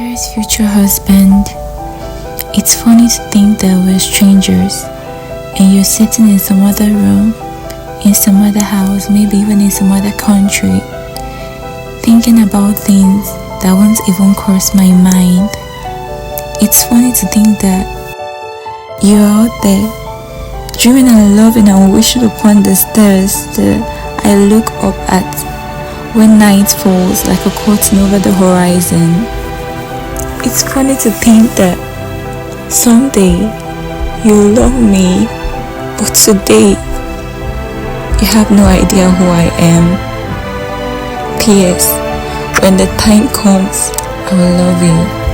Dearest future husband, it's funny to think that we're strangers and you're sitting in some other room, in some other house, maybe even in some other country, thinking about things that won't even cross my mind. It's funny to think that you're out there, dreaming and loving and wishing upon the stars that I look up at when night falls like a curtain over the horizon. It's funny to think that someday you'll love me, but today you have no idea who I am. P.S. When the time comes, I will love you.